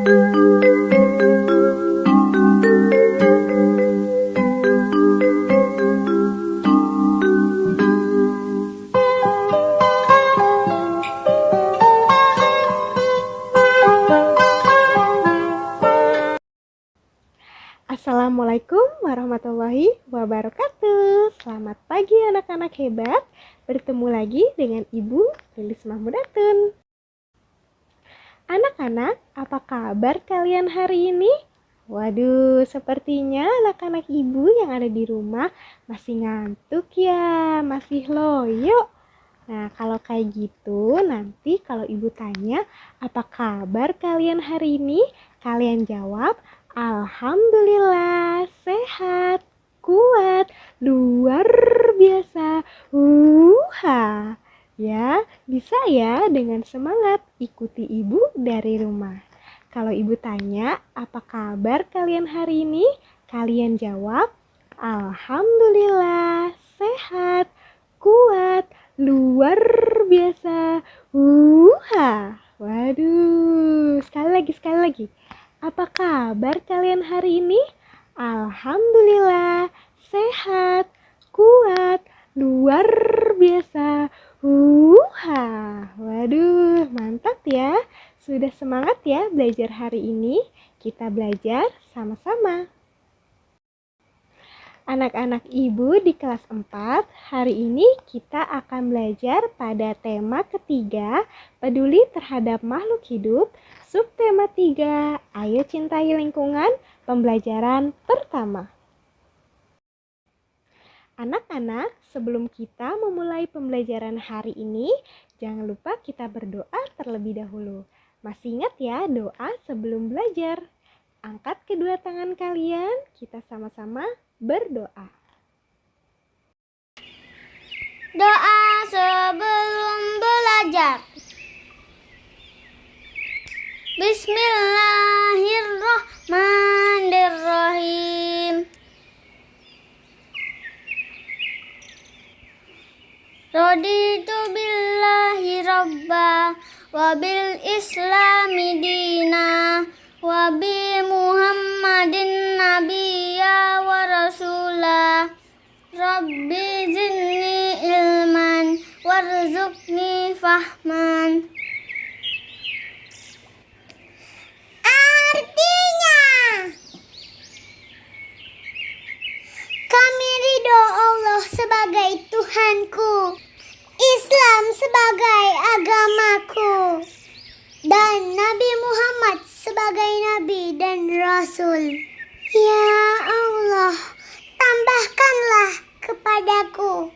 Assalamualaikum warahmatullahi wabarakatuh. Selamat pagi anak-anak hebat. Bertemu lagi dengan Ibu Lilis Mahmudatun. Anak-anak, apa kabar kalian hari ini? Waduh, sepertinya anak-anak ibu yang ada di rumah masih ngantuk ya, masih loyo. Nah, kalau kayak gitu, nanti kalau ibu tanya, apa kabar kalian hari ini? Kalian jawab, alhamdulillah, sehat, kuat, luar biasa. Ya, bisa ya dengan semangat ikuti ibu dari rumah. Kalau ibu tanya, apa kabar kalian hari ini? Kalian jawab, alhamdulillah, sehat, kuat, luar biasa. Waduh, sekali lagi. Apa kabar kalian hari ini? Alhamdulillah, sehat, kuat, luar biasa. Waduh, mantap ya. Sudah semangat ya belajar hari ini? Kita belajar sama-sama. Anak-anak ibu di kelas 4, hari ini kita akan belajar pada tema ketiga, peduli terhadap makhluk hidup, subtema 3, ayo cintai lingkungan, pembelajaran pertama. Anak-anak, sebelum kita memulai pembelajaran hari ini, jangan lupa kita berdoa terlebih dahulu. Masih ingat ya doa sebelum belajar? Angkat kedua tangan kalian, kita sama-sama berdoa. Doa sebelum belajar. Bismillahirrahmanirrahim. Raditu billahi rabba wa bil islami dina wa bi Muhammadin nabiyya wa rasulah. Rabbi zidni ilman warzuqni fahman. Artinya, kami ridho Allah sebagai Tuhanku, Islam sebagai agamaku, dan Nabi Muhammad sebagai Nabi dan Rasul. Ya Allah, tambahkanlah kepadaku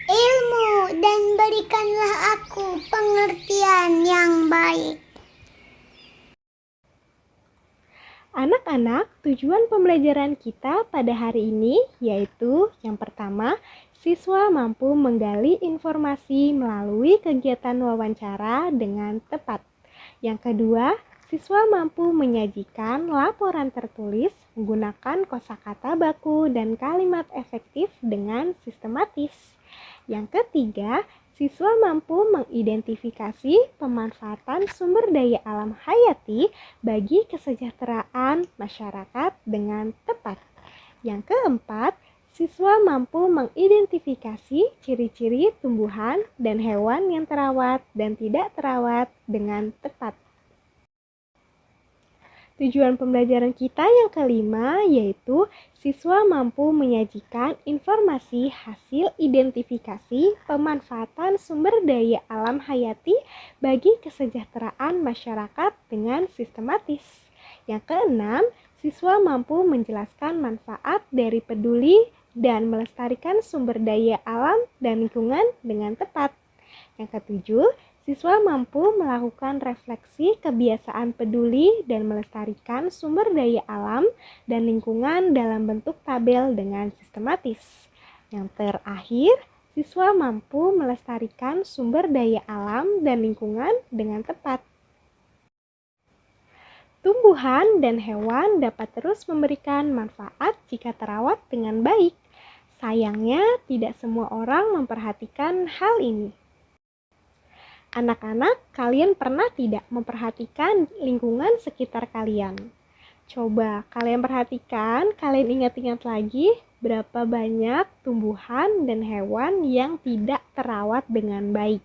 ilmu dan berikanlah aku pengertian yang baik. Anak-anak, tujuan pembelajaran kita pada hari ini yaitu yang pertama, siswa mampu menggali informasi melalui kegiatan wawancara dengan tepat. Yang kedua, siswa mampu menyajikan laporan tertulis menggunakan kosakata baku dan kalimat efektif dengan sistematis. Yang ketiga, siswa mampu mengidentifikasi pemanfaatan sumber daya alam hayati bagi kesejahteraan masyarakat dengan tepat. Yang keempat, siswa mampu mengidentifikasi ciri-ciri tumbuhan dan hewan yang terawat dan tidak terawat dengan tepat. Tujuan pembelajaran kita yang kelima yaitu siswa mampu menyajikan informasi hasil identifikasi pemanfaatan sumber daya alam hayati bagi kesejahteraan masyarakat dengan sistematis. Yang keenam, siswa mampu menjelaskan manfaat dari peduli dan melestarikan sumber daya alam dan lingkungan dengan tepat. Yang ketujuh, siswa mampu melakukan refleksi kebiasaan peduli dan melestarikan sumber daya alam dan lingkungan dalam bentuk tabel dengan sistematis. Yang terakhir, siswa mampu melestarikan sumber daya alam dan lingkungan dengan tepat. Tumbuhan dan hewan dapat terus memberikan manfaat jika terawat dengan baik. Sayangnya, tidak semua orang memperhatikan hal ini. Anak-anak, kalian pernah tidak memperhatikan lingkungan sekitar kalian? Coba kalian perhatikan, kalian ingat-ingat lagi berapa banyak tumbuhan dan hewan yang tidak terawat dengan baik.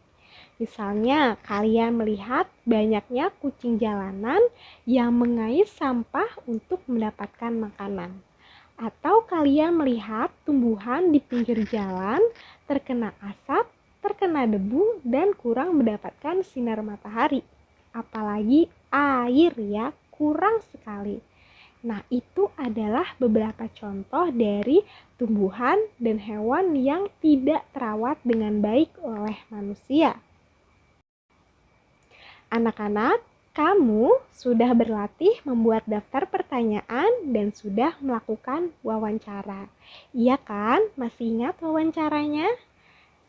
Misalnya, kalian melihat banyaknya kucing jalanan yang mengais sampah untuk mendapatkan makanan. Atau kalian melihat tumbuhan di pinggir jalan terkena asap, terkena debu, dan kurang mendapatkan sinar matahari. Apalagi air ya, kurang sekali. Nah, itu adalah beberapa contoh dari tumbuhan dan hewan yang tidak terawat dengan baik oleh manusia. Anak-anak, kamu sudah berlatih membuat daftar pertanyaan dan sudah melakukan wawancara. Iya kan? Masih ingat wawancaranya?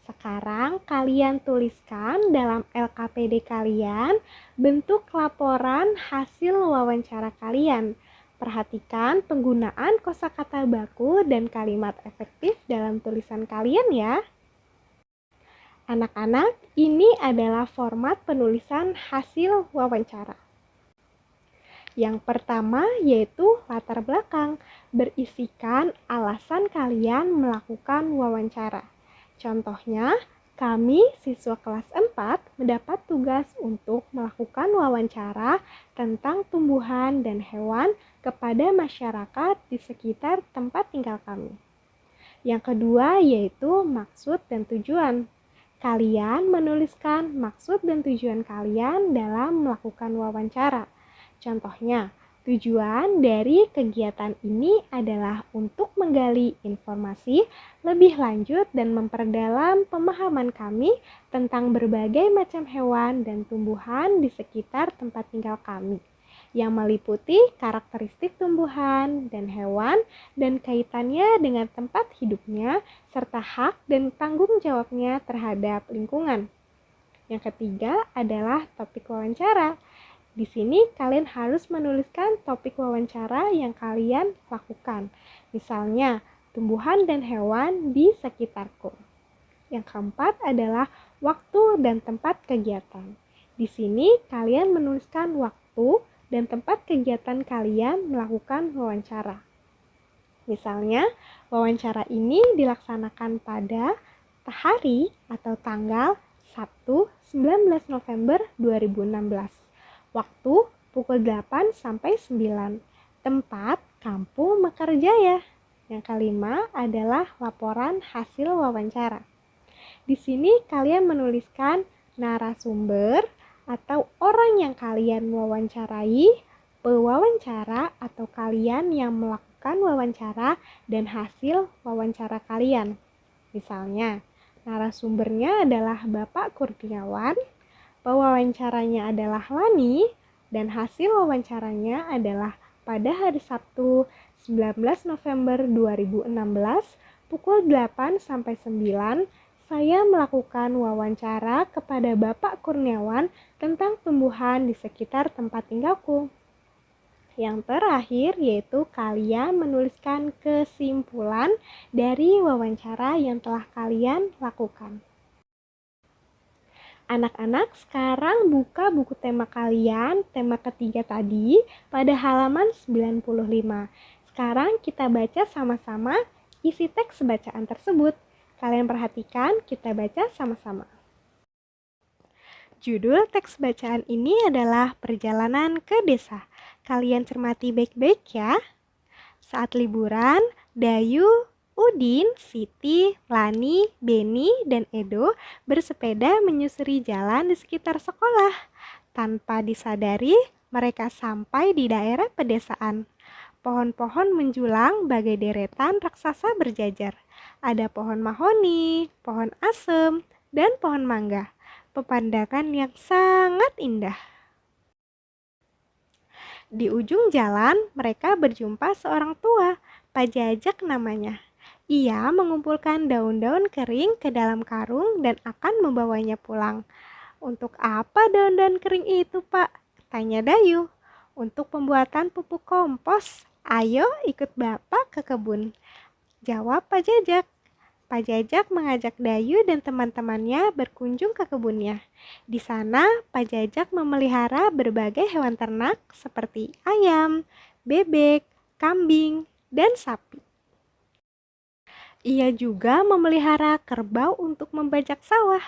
Sekarang kalian tuliskan dalam LKPD kalian bentuk laporan hasil wawancara kalian. Perhatikan penggunaan kosakata baku dan kalimat efektif dalam tulisan kalian ya. Anak-anak, ini adalah format penulisan hasil wawancara. Yang pertama yaitu latar belakang, berisikan alasan kalian melakukan wawancara. Contohnya, kami siswa kelas 4 mendapat tugas untuk melakukan wawancara tentang tumbuhan dan hewan kepada masyarakat di sekitar tempat tinggal kami. Yang kedua yaitu maksud dan tujuan. Kalian menuliskan maksud dan tujuan kalian dalam melakukan wawancara. Contohnya, tujuan dari kegiatan ini adalah untuk menggali informasi lebih lanjut dan memperdalam pemahaman kami tentang berbagai macam hewan dan tumbuhan di sekitar tempat tinggal kami, yang meliputi karakteristik tumbuhan dan hewan dan kaitannya dengan tempat hidupnya, serta hak dan tanggung jawabnya terhadap lingkungan. Yang ketiga adalah topik wawancara. Di sini kalian harus menuliskan topik wawancara yang kalian lakukan. Misalnya, tumbuhan dan hewan di sekitarku. Yang keempat adalah waktu dan tempat kegiatan. Di sini kalian menuliskan waktu dan tempat kegiatan kalian melakukan wawancara. Misalnya, wawancara ini dilaksanakan pada hari atau tanggal 1 19 November 2016. Waktu pukul 8 sampai 9. Tempat Kampung Mekarjaya. Yang kelima adalah laporan hasil wawancara. Di sini kalian menuliskan narasumber atau orang yang kalian wawancarai, pewawancara atau kalian yang melakukan wawancara dan hasil wawancara kalian. Misalnya, narasumbernya adalah Bapak Kurniawan, pewawancaranya adalah Lani, dan hasil wawancaranya adalah pada hari Sabtu 19 November 2016 pukul 8 sampai 9 saya melakukan wawancara kepada Bapak Kurniawan tentang tumbuhan di sekitar tempat tinggalku. Yang terakhir yaitu kalian menuliskan kesimpulan dari wawancara yang telah kalian lakukan. Anak-anak, sekarang buka buku tema kalian, tema ketiga tadi, pada halaman 95. Sekarang kita baca sama-sama isi teks bacaan tersebut. Kalian perhatikan, kita baca sama-sama. Judul teks bacaan ini adalah Perjalanan ke Desa. Kalian cermati baik-baik ya. Saat liburan, Dayu, Udin, Siti, Lani, Beni, dan Edo bersepeda menyusuri jalan di sekitar sekolah. Tanpa disadari, mereka sampai di daerah pedesaan. Pohon-pohon menjulang bagai deretan raksasa berjajar. Ada pohon mahoni, pohon asem, dan pohon mangga. Pemandangan yang sangat indah. Di ujung jalan, mereka berjumpa seorang tua, Pak Jajak namanya. Ia mengumpulkan daun-daun kering ke dalam karung dan akan membawanya pulang. Untuk apa daun-daun kering itu, Pak? Tanya Dayu. Untuk pembuatan pupuk kompos. Ayo ikut Bapak ke kebun. Jawab Pak Jajak. Pak Jajak mengajak Dayu dan teman-temannya berkunjung ke kebunnya. Di sana, Pak Jajak memelihara berbagai hewan ternak seperti ayam, bebek, kambing, dan sapi. Ia juga memelihara kerbau untuk membajak sawah.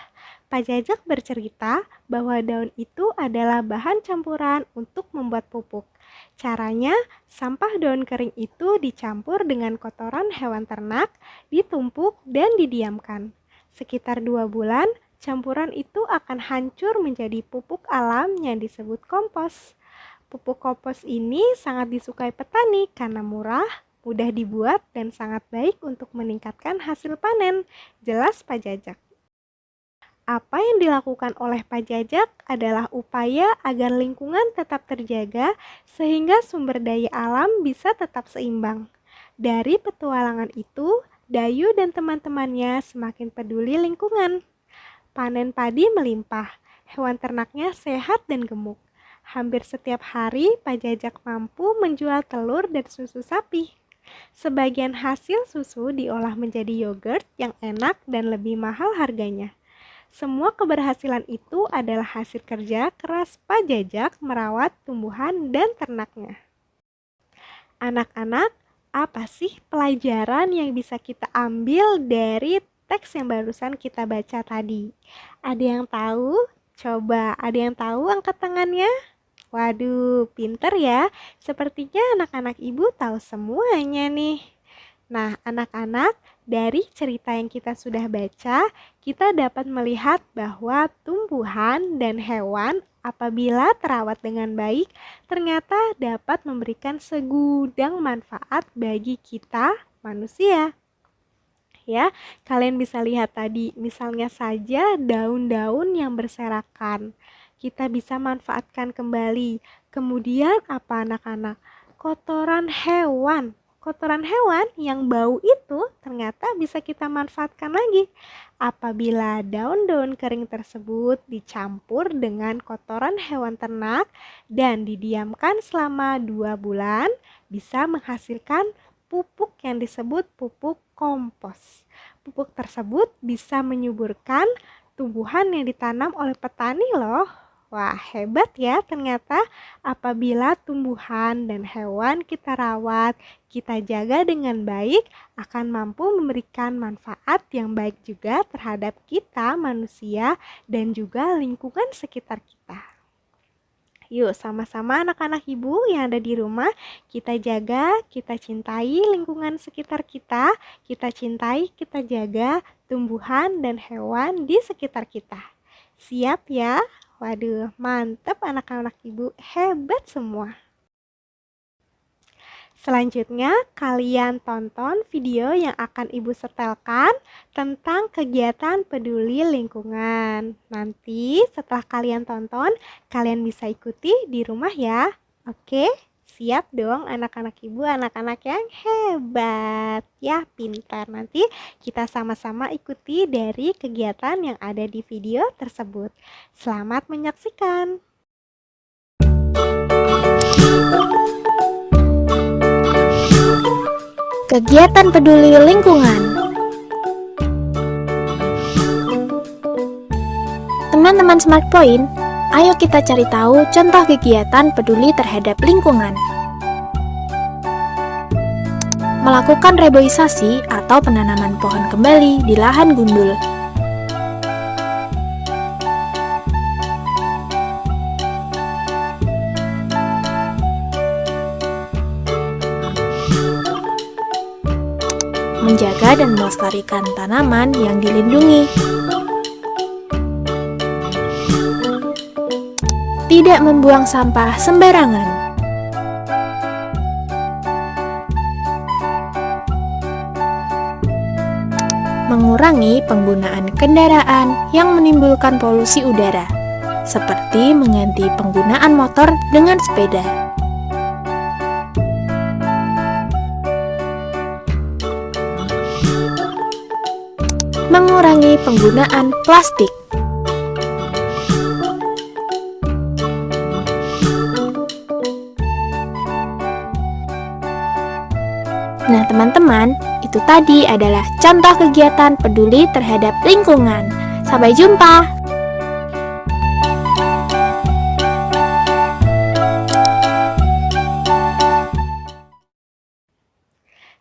Pak Jajak bercerita bahwa daun itu adalah bahan campuran untuk membuat pupuk. Caranya, sampah daun kering itu dicampur dengan kotoran hewan ternak, ditumpuk dan didiamkan. Sekitar 2 bulan, campuran itu akan hancur menjadi pupuk alam yang disebut kompos. Pupuk kompos ini sangat disukai petani karena murah, mudah dibuat, dan sangat baik untuk meningkatkan hasil panen. Jelas Pak Jajak. Apa yang dilakukan oleh Pak Jajak adalah upaya agar lingkungan tetap terjaga sehingga sumber daya alam bisa tetap seimbang. Dari petualangan itu, Dayu dan teman-temannya semakin peduli lingkungan. Panen padi melimpah, hewan ternaknya sehat dan gemuk. Hampir setiap hari, Pak Jajak mampu menjual telur dan susu sapi. Sebagian hasil susu diolah menjadi yogurt yang enak dan lebih mahal harganya. Semua keberhasilan itu adalah hasil kerja keras Pak Jajak merawat tumbuhan dan ternaknya. Anak-anak, apa sih pelajaran yang bisa kita ambil dari teks yang barusan kita baca tadi? Ada yang tahu? Coba, ada yang tahu angkat tangannya? Waduh, pinter ya. Sepertinya anak-anak ibu tahu semuanya nih. Nah, anak-anak, dari cerita yang kita sudah baca, kita dapat melihat bahwa tumbuhan dan hewan apabila terawat dengan baik, ternyata dapat memberikan segudang manfaat bagi kita manusia. Ya, kalian bisa lihat tadi, misalnya saja daun-daun yang berserakan. Kita bisa manfaatkan kembali. Kemudian apa anak-anak? Kotoran hewan. Kotoran hewan yang bau itu ternyata bisa kita manfaatkan lagi. Apabila daun-daun kering tersebut dicampur dengan kotoran hewan ternak dan didiamkan selama 2 bulan, bisa menghasilkan pupuk yang disebut pupuk kompos. Pupuk tersebut bisa menyuburkan tumbuhan yang ditanam oleh petani loh. Wah, hebat ya ternyata apabila tumbuhan dan hewan kita rawat, kita jaga dengan baik, akan mampu memberikan manfaat yang baik juga terhadap kita manusia dan juga lingkungan sekitar kita. Yuk sama-sama anak-anak ibu yang ada di rumah, kita jaga, kita cintai lingkungan sekitar kita cintai, kita jaga tumbuhan dan hewan di sekitar kita. Siap ya? Waduh, mantap anak-anak ibu, hebat semua. Selanjutnya, kalian tonton video yang akan ibu setelkan tentang kegiatan peduli lingkungan. Nanti setelah kalian tonton, kalian bisa ikuti di rumah ya. Oke, siap dong anak-anak ibu, anak-anak yang hebat. Ya, pintar. Nanti kita sama-sama ikuti dari kegiatan yang ada di video tersebut. Selamat menyaksikan. Kegiatan peduli lingkungan. Teman-teman Smart Point, ayo kita cari tahu contoh kegiatan peduli terhadap lingkungan. Melakukan reboisasi atau penanaman pohon kembali di lahan gundul. Menjaga dan melestarikan tanaman yang dilindungi. Tidak membuang sampah sembarangan. Mengurangi penggunaan kendaraan yang menimbulkan polusi udara, seperti mengganti penggunaan motor dengan sepeda. Mengurangi penggunaan plastik. Nah teman-teman, Itu tadi adalah contoh kegiatan peduli terhadap lingkungan. Sampai jumpa.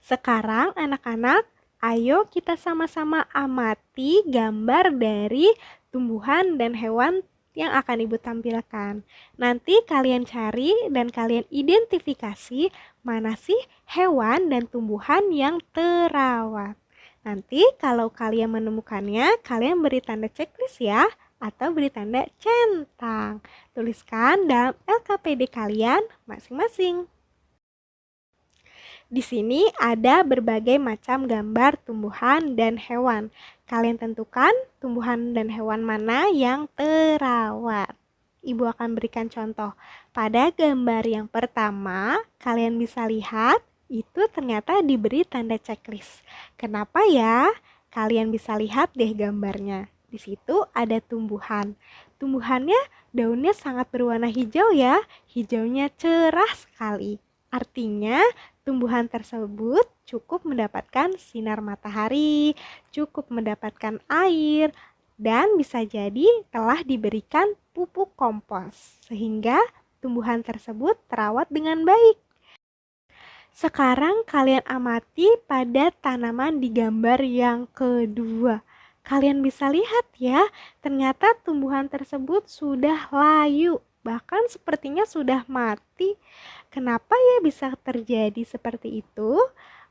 Sekarang anak-anak, ayo kita sama-sama amati gambar dari tumbuhan dan hewan yang akan Ibu tampilkan. Nanti kalian cari dan kalian identifikasi mana sih hewan dan tumbuhan yang terawat. Nanti kalau kalian menemukannya, kalian beri tanda checklist ya, atau beri tanda centang. Tuliskan dalam LKPD kalian masing-masing. Di sini ada berbagai macam gambar tumbuhan dan hewan. Kalian tentukan tumbuhan dan hewan mana yang terawat. Ibu akan berikan contoh. Pada gambar yang pertama, kalian bisa lihat itu ternyata diberi tanda checklist. Kenapa ya? Kalian bisa lihat deh gambarnya. Di situ ada tumbuhan. Tumbuhannya daunnya sangat berwarna hijau ya. Hijaunya cerah sekali. Artinya tumbuhan tersebut cukup mendapatkan sinar matahari, cukup mendapatkan air, dan bisa jadi telah diberikan pupuk kompos, sehingga tumbuhan tersebut terawat dengan baik. Sekarang kalian amati pada tanaman di gambar yang kedua. Kalian bisa lihat ya, ternyata tumbuhan tersebut sudah layu, bahkan sepertinya sudah mati. Kenapa ya bisa terjadi seperti itu?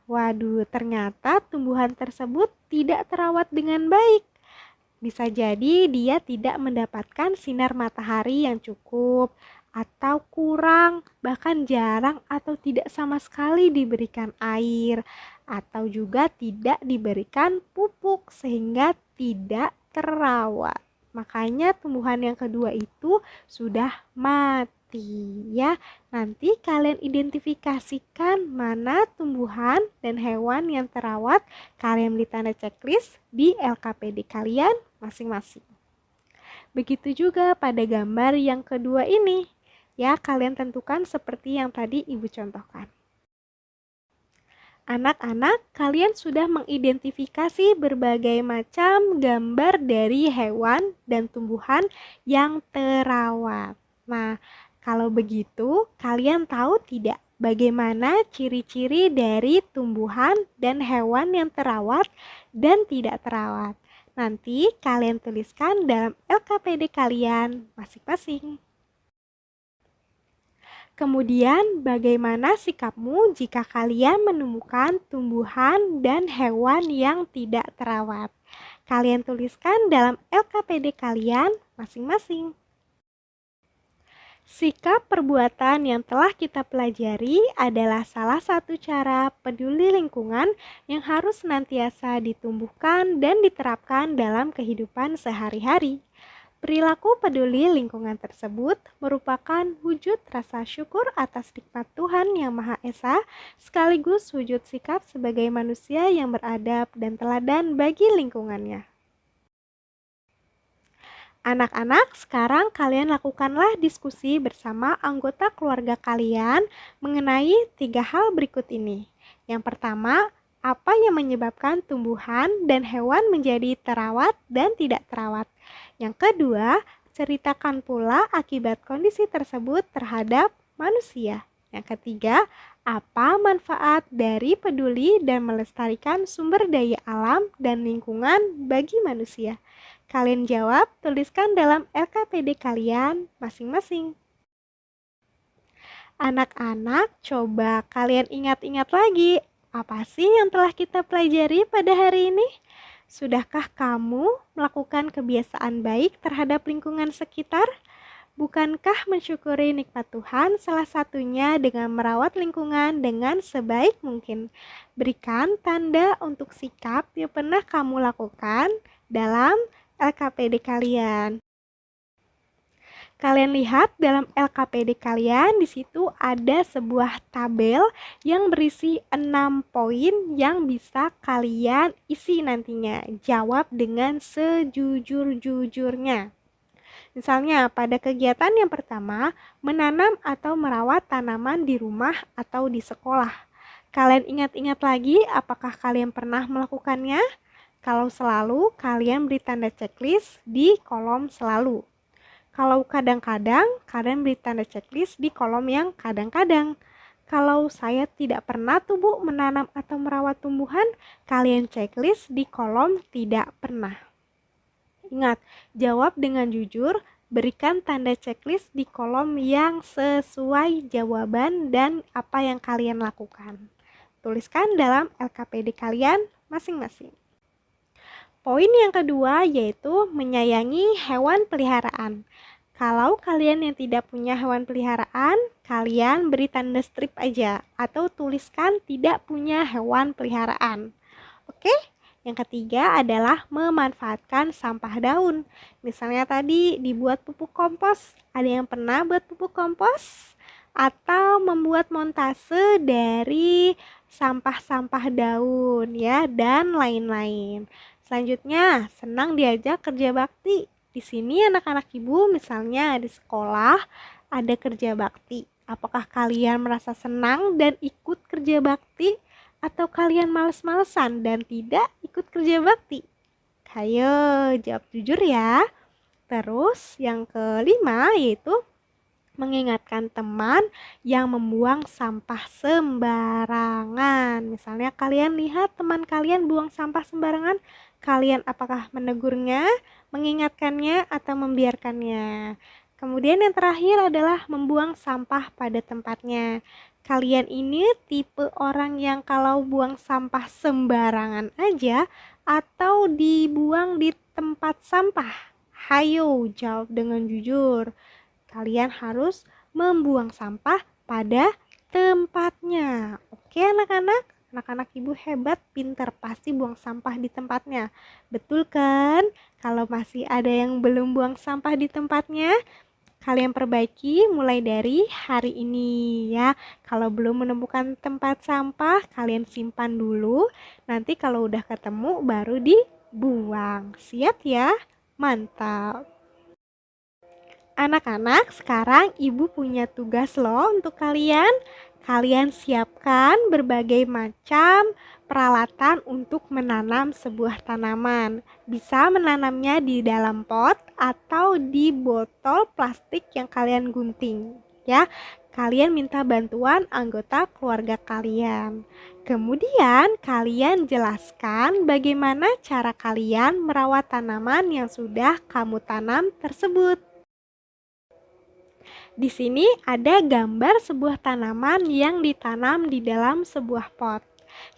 Waduh, ternyata tumbuhan tersebut tidak terawat dengan baik. Bisa jadi dia tidak mendapatkan sinar matahari yang cukup, atau kurang, bahkan jarang atau tidak sama sekali diberikan air, atau juga tidak diberikan pupuk sehingga tidak terawat. Makanya tumbuhan yang kedua itu sudah mati ya. Nanti kalian identifikasikan mana tumbuhan dan hewan yang terawat. Kalian beri tanda checklist di LKPD kalian masing-masing. Begitu juga pada gambar yang kedua ini. Ya, kalian tentukan seperti yang tadi Ibu contohkan. Anak-anak, kalian sudah mengidentifikasi berbagai macam gambar dari hewan dan tumbuhan yang terawat. Nah, kalau begitu, kalian tahu tidak bagaimana ciri-ciri dari tumbuhan dan hewan yang terawat dan tidak terawat? Nanti kalian tuliskan dalam LKPD kalian masing-masing. Kemudian, bagaimana sikapmu jika kalian menemukan tumbuhan dan hewan yang tidak terawat? Kalian tuliskan dalam LKPD kalian masing-masing. Sikap perbuatan yang telah kita pelajari adalah salah satu cara peduli lingkungan yang harus senantiasa ditumbuhkan dan diterapkan dalam kehidupan sehari-hari. Perilaku peduli lingkungan tersebut merupakan wujud rasa syukur atas nikmat Tuhan Yang Maha Esa, sekaligus wujud sikap sebagai manusia yang beradab dan teladan bagi lingkungannya. Anak-anak, sekarang kalian lakukanlah diskusi bersama anggota keluarga kalian mengenai 3 hal berikut ini. Yang pertama, apa yang menyebabkan tumbuhan dan hewan menjadi terawat dan tidak terawat? Yang kedua, ceritakan pula akibat kondisi tersebut terhadap manusia. Yang ketiga, apa manfaat dari peduli dan melestarikan sumber daya alam dan lingkungan bagi manusia? Kalian jawab, tuliskan dalam LKPD kalian masing-masing. Anak-anak, coba kalian ingat-ingat lagi, apa sih yang telah kita pelajari pada hari ini? Sudahkah kamu melakukan kebiasaan baik terhadap lingkungan sekitar? Bukankah mensyukuri nikmat Tuhan salah satunya dengan merawat lingkungan dengan sebaik mungkin? Berikan tanda untuk sikap yang pernah kamu lakukan dalam LKPD kalian. Kalian lihat dalam LKPD kalian, di situ ada sebuah tabel yang berisi 6 poin yang bisa kalian isi nantinya. Jawab dengan sejujur-jujurnya. Misalnya pada kegiatan yang pertama, menanam atau merawat tanaman di rumah atau di sekolah. Kalian ingat-ingat lagi apakah kalian pernah melakukannya? Kalau selalu, kalian beri tanda checklist di kolom selalu. Kalau kadang-kadang, kalian beri tanda checklist di kolom yang kadang-kadang. Kalau saya tidak pernah tuh Bu menanam atau merawat tumbuhan, kalian checklist di kolom tidak pernah. Ingat, jawab dengan jujur, berikan tanda checklist di kolom yang sesuai jawaban dan apa yang kalian lakukan. Tuliskan dalam LKPD kalian masing-masing. Poin yang kedua yaitu menyayangi hewan peliharaan. Kalau kalian yang tidak punya hewan peliharaan, kalian beri tanda strip aja atau tuliskan tidak punya hewan peliharaan. Oke? Yang ketiga adalah memanfaatkan sampah daun. Misalnya tadi dibuat pupuk kompos. Ada yang pernah buat pupuk kompos? Atau membuat montase dari sampah-sampah daun ya dan lain-lain. Selanjutnya, senang diajak kerja bakti. Di sini anak-anak ibu misalnya di sekolah ada kerja bakti. Apakah kalian merasa senang dan ikut kerja bakti? Atau kalian males-malesan dan tidak ikut kerja bakti? Ayo jawab jujur ya. Terus yang kelima yaitu mengingatkan teman yang membuang sampah sembarangan. Misalnya kalian lihat teman kalian buang sampah sembarangan, kalian apakah menegurnya, mengingatkannya, atau membiarkannya? Kemudian yang terakhir adalah membuang sampah pada tempatnya. Kalian ini tipe orang yang kalau buang sampah sembarangan aja atau dibuang di tempat sampah? Hayo jawab dengan jujur. Kalian harus membuang sampah pada tempatnya. Oke anak-anak? Anak-anak ibu hebat, pintar, pasti buang sampah di tempatnya. Betul kan? Kalau masih ada yang belum buang sampah di tempatnya, kalian perbaiki mulai dari hari ini ya. Kalau belum menemukan tempat sampah, kalian simpan dulu. Nanti kalau udah ketemu baru dibuang. Siap ya? Mantap. Anak-anak, sekarang ibu punya tugas loh untuk kalian. Kalian siapkan berbagai macam peralatan untuk menanam sebuah tanaman. Bisa menanamnya di dalam pot atau di botol plastik yang kalian gunting. Ya, kalian minta bantuan anggota keluarga kalian. Kemudian kalian jelaskan bagaimana cara kalian merawat tanaman yang sudah kamu tanam tersebut. Di sini ada gambar sebuah tanaman yang ditanam di dalam sebuah pot.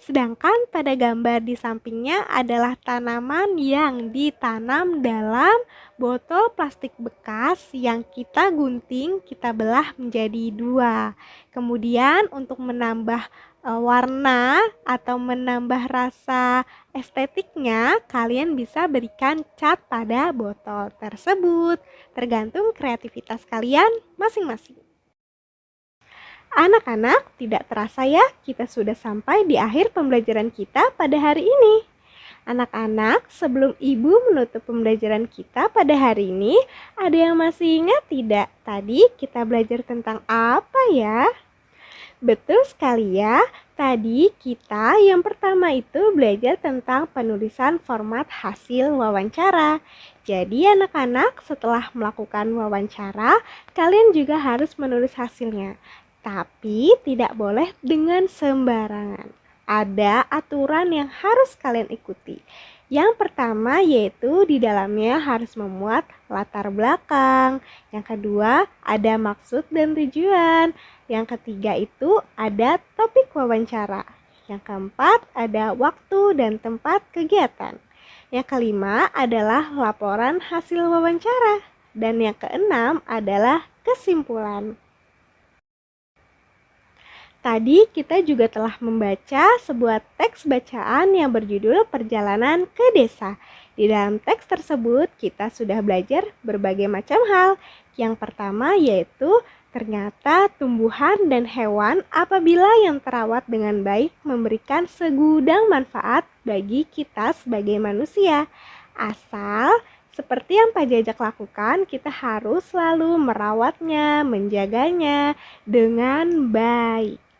Sedangkan pada gambar di sampingnya adalah tanaman yang ditanam dalam botol plastik bekas yang kita gunting, kita belah menjadi dua. Kemudian untuk menambah warna atau menambah rasa estetiknya, kalian bisa berikan cat pada botol tersebut. Tergantung kreativitas kalian masing-masing. Anak-anak, tidak terasa ya, kita sudah sampai di akhir pembelajaran kita pada hari ini. Anak-anak, sebelum ibu menutup pembelajaran kita pada hari ini, ada yang masih ingat tidak? Tadi kita belajar tentang apa ya? Betul sekali ya, tadi kita yang pertama itu belajar tentang penulisan format hasil wawancara. Jadi anak-anak setelah melakukan wawancara, kalian juga harus menulis hasilnya. Tapi tidak boleh dengan sembarangan. Ada aturan yang harus kalian ikuti. Yang pertama yaitu di dalamnya harus memuat latar belakang. Yang kedua ada maksud dan tujuan. Yang ketiga itu ada topik wawancara. Yang keempat ada waktu dan tempat kegiatan. Yang kelima adalah laporan hasil wawancara. Dan yang keenam adalah kesimpulan. Tadi kita juga telah membaca sebuah teks bacaan yang berjudul Perjalanan ke Desa. Di dalam teks tersebut kita sudah belajar berbagai macam hal. Yang pertama yaitu ternyata tumbuhan dan hewan apabila yang terawat dengan baik memberikan segudang manfaat bagi kita sebagai manusia. Asal seperti yang Pak Jajak lakukan, kita harus selalu merawatnya, menjaganya dengan baik.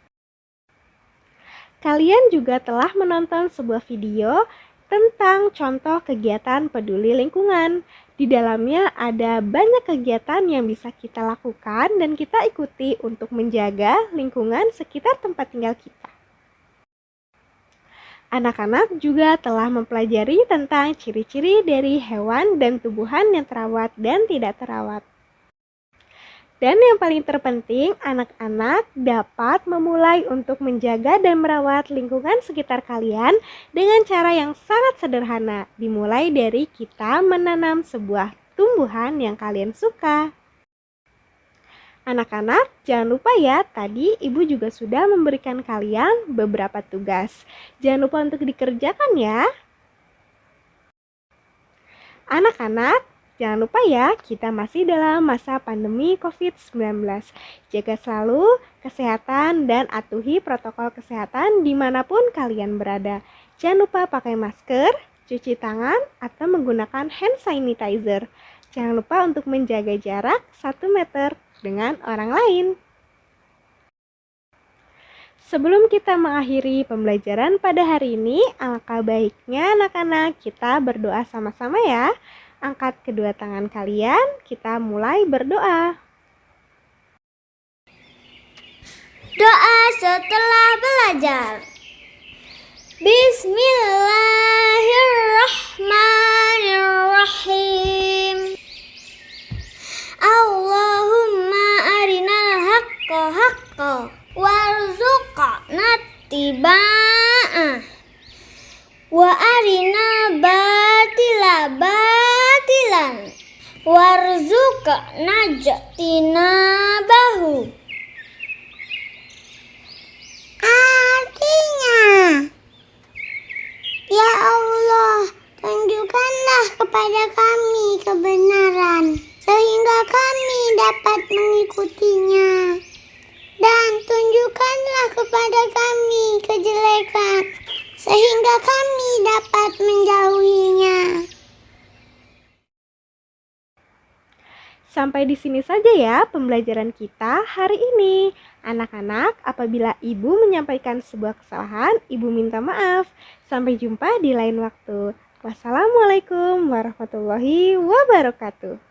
kalian juga telah menonton sebuah video tentang contoh kegiatan peduli lingkungan. Di dalamnya ada banyak kegiatan yang bisa kita lakukan dan kita ikuti untuk menjaga lingkungan sekitar tempat tinggal kita. Anak-anak juga telah mempelajari tentang ciri-ciri dari hewan dan tumbuhan yang terawat dan tidak terawat. Dan yang paling terpenting, anak-anak dapat memulai untuk menjaga dan merawat lingkungan sekitar kalian dengan cara yang sangat sederhana. Dimulai dari kita menanam sebuah tumbuhan yang kalian suka. Anak-anak, jangan lupa ya, tadi ibu juga sudah memberikan kalian beberapa tugas. Jangan lupa untuk dikerjakan ya. Anak-anak, jangan lupa ya, kita masih dalam masa pandemi COVID-19. Jaga selalu kesehatan dan atuhi protokol kesehatan dimanapun kalian berada. Jangan lupa pakai masker, cuci tangan, atau menggunakan hand sanitizer. Jangan lupa untuk menjaga jarak 1 meter dengan orang lain. Sebelum kita mengakhiri pembelajaran pada hari ini, alangkah baiknya anak-anak kita berdoa sama-sama ya. Angkat kedua tangan kalian, kita mulai berdoa. Doa setelah belajar. Bismillahirrahmanirrahim. Allahumma arinal haqqa haqqa warzuqna ittiba'ah wa arinal batila batilan warzuqna ijtinabahu. Artinya, ya Allah, tunjukkanlah kepada kami kebenaran sehingga kami dapat mengikutinya, dan tunjukkanlah kepada kami kejelekan sehingga kami dapat menjauhinya. Sampai di sini saja ya pembelajaran kita hari ini. Anak-anak, apabila ibu menyampaikan sebuah kesalahan, ibu minta maaf. Sampai jumpa di lain waktu. Wassalamualaikum warahmatullahi wabarakatuh.